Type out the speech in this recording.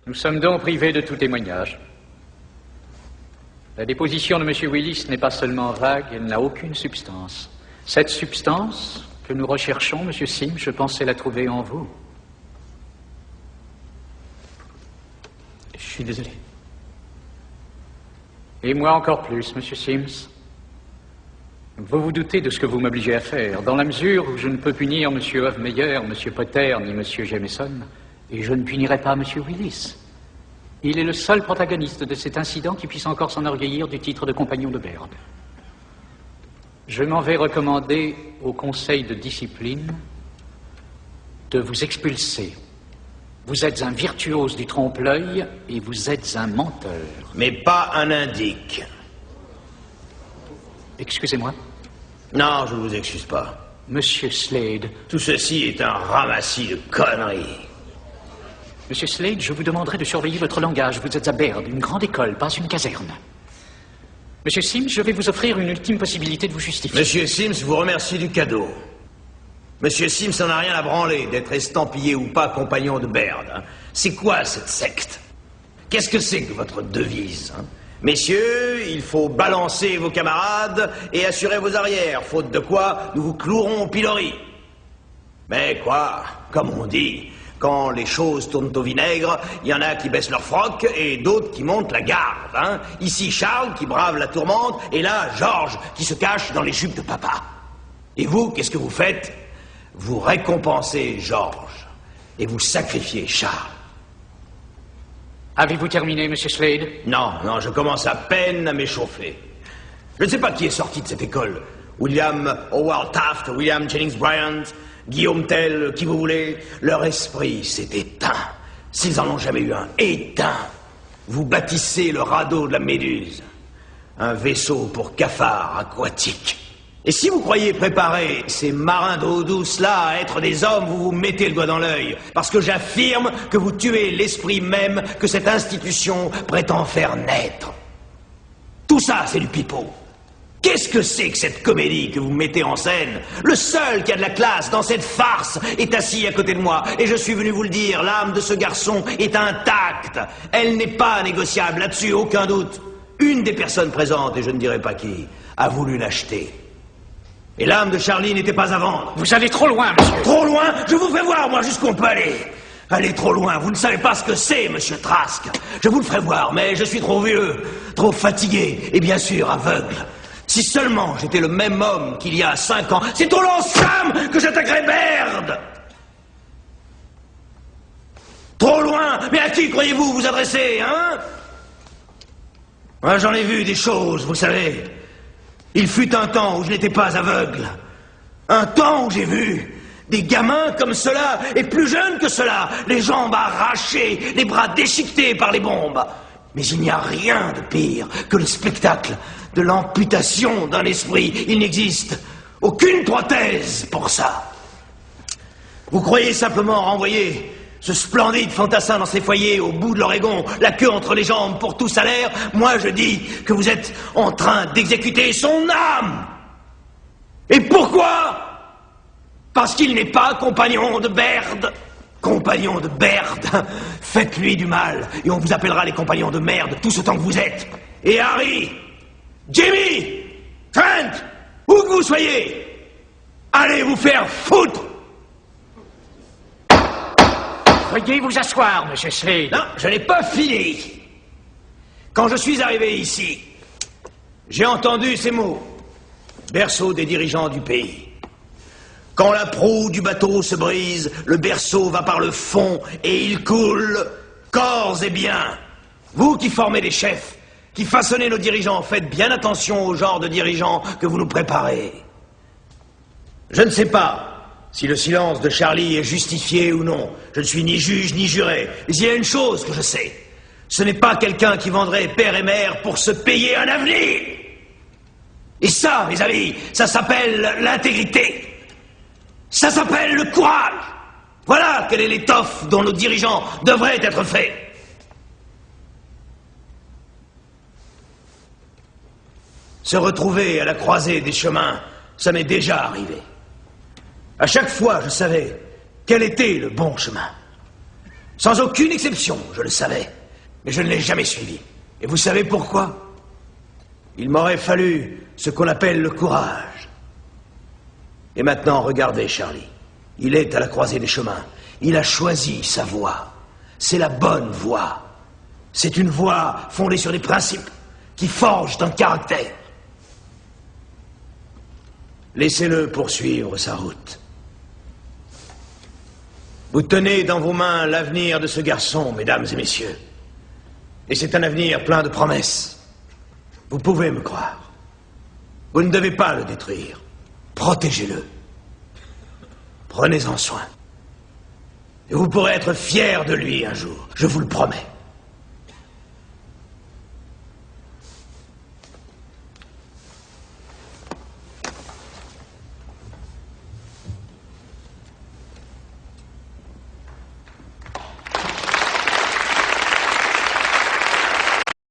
Nous sommes donc privés de tout témoignage. La déposition de M. Willis n'est pas seulement vague, elle n'a aucune substance. Cette substance que nous recherchons, M. Sims, je pensais la trouver en vous. Je suis désolé. Et moi encore plus, M. Sims. Vous vous doutez de ce que vous m'obligez à faire, dans la mesure où je ne peux punir M. Hofmeyer, M. Potter, ni M. Jameson, et je ne punirai pas M. Willis. Il est le seul protagoniste de cet incident qui puisse encore s'enorgueillir du titre de compagnon de Baird. Je m'en vais recommander au conseil de discipline de vous expulser. Vous êtes un virtuose du trompe-l'œil et vous êtes un menteur. Mais pas un indique. Excusez-moi. Non, je ne vous excuse pas. Monsieur Slade. Tout ceci est un ramassis de conneries. Monsieur Slade, je vous demanderai de surveiller votre langage. Vous êtes à Baird, une grande école, pas une caserne. Monsieur Sims, je vais vous offrir une ultime possibilité de vous justifier. Monsieur Sims vous remercie du cadeau. Monsieur Sims n'en a rien à branler d'être estampillé ou pas compagnon de Baird. Hein. C'est quoi cette secte? Qu'est-ce que c'est que votre devise, hein? Messieurs, il faut balancer vos camarades et assurer vos arrières, faute de quoi nous vous clouerons au pilori. Mais quoi, comme on dit, quand les choses tournent au vinaigre, il y en a qui baissent leur froc et d'autres qui montent la garde. Hein. Ici Charles qui brave la tourmente et là Georges qui se cache dans les jupes de papa. Et vous, qu'est-ce que vous faites? Vous récompensez Georges et vous sacrifiez Charles. Avez-vous terminé, Monsieur Slade? Non, je commence à peine à m'échauffer. Je ne sais pas qui est sorti de cette école. William Howard Taft, William Jennings Bryant, Guillaume Tell, qui vous voulez. Leur esprit s'est éteint. S'ils en ont jamais eu un, éteint. Vous bâtissez le radeau de la Méduse. Un vaisseau pour cafards aquatiques. Et si vous croyez préparer ces marins d'eau douce-là à être des hommes, vous vous mettez le doigt dans l'œil. Parce que j'affirme que vous tuez l'esprit même que cette institution prétend faire naître. Tout ça, c'est du pipeau. Qu'est-ce que c'est que cette comédie que vous mettez en scène? Le seul qui a de la classe dans cette farce est assis à côté de moi. Et je suis venu vous le dire, l'âme de ce garçon est intacte. Elle n'est pas négociable, là-dessus, aucun doute. Une des personnes présentes, et je ne dirai pas qui, a voulu l'acheter. Et l'âme de Charlie n'était pas à vendre. Vous allez trop loin, monsieur. Trop loin? Je vous fais voir, moi, jusqu'où on peut aller. Allez trop loin, vous ne savez pas ce que c'est, monsieur Trask. Je vous le ferai voir, mais je suis trop vieux, trop fatigué, et bien sûr aveugle. Si seulement j'étais le même homme qu'il y a 5 ans, c'est au lance-flamme que j'attaquerais Baird. Trop loin? Mais à qui croyez-vous vous adresser, hein? Moi, j'en ai vu des choses, vous savez. Il fut un temps où je n'étais pas aveugle. Un temps où j'ai vu des gamins comme cela, et plus jeunes que cela, les jambes arrachées, les bras déchiquetés par les bombes. Mais il n'y a rien de pire que le spectacle de l'amputation d'un esprit. Il n'existe aucune prothèse pour ça. Vous croyez simplement renvoyer ce splendide fantassin dans ses foyers au bout de l'Oregon, la queue entre les jambes pour tout salaire? Moi, je dis que vous êtes en train d'exécuter son âme. Et pourquoi? Parce qu'il n'est pas compagnon de Baird. Compagnon de Baird. Faites-lui du mal et on vous appellera les compagnons de merde tout ce temps que vous êtes. Et Harry, Jimmy, Trent, où que vous soyez, allez vous faire foutre. Veuillez vous asseoir, monsieur Slade. Non, je n'ai pas fini. Quand je suis arrivé ici, j'ai entendu ces mots. Berceau des dirigeants du pays. Quand la proue du bateau se brise, le berceau va par le fond et il coule, corps et biens. Vous qui formez des chefs, qui façonnez nos dirigeants, faites bien attention au genre de dirigeants que vous nous préparez. Je ne sais pas si le silence de Charlie est justifié ou non. Je ne suis ni juge ni juré. Mais il y a une chose que je sais. Ce n'est pas quelqu'un qui vendrait père et mère pour se payer un avenir. Et ça, mes amis, ça s'appelle l'intégrité. Ça s'appelle le courage. Voilà quelle est l'étoffe dont nos dirigeants devraient être faits. Se retrouver à la croisée des chemins, ça m'est déjà arrivé. À chaque fois, je savais quel était le bon chemin. Sans aucune exception, je le savais. Mais je ne l'ai jamais suivi. Et vous savez pourquoi? Il m'aurait fallu ce qu'on appelle le courage. Et maintenant, regardez, Charlie. Il est à la croisée des chemins. Il a choisi sa voie. C'est la bonne voie. C'est une voie fondée sur des principes qui forgent un caractère. Laissez-le poursuivre sa route. Vous tenez dans vos mains l'avenir de ce garçon, mesdames et messieurs. Et c'est un avenir plein de promesses. Vous pouvez me croire. Vous ne devez pas le détruire. Protégez-le. Prenez-en soin. Et vous pourrez être fiers de lui un jour, je vous le promets.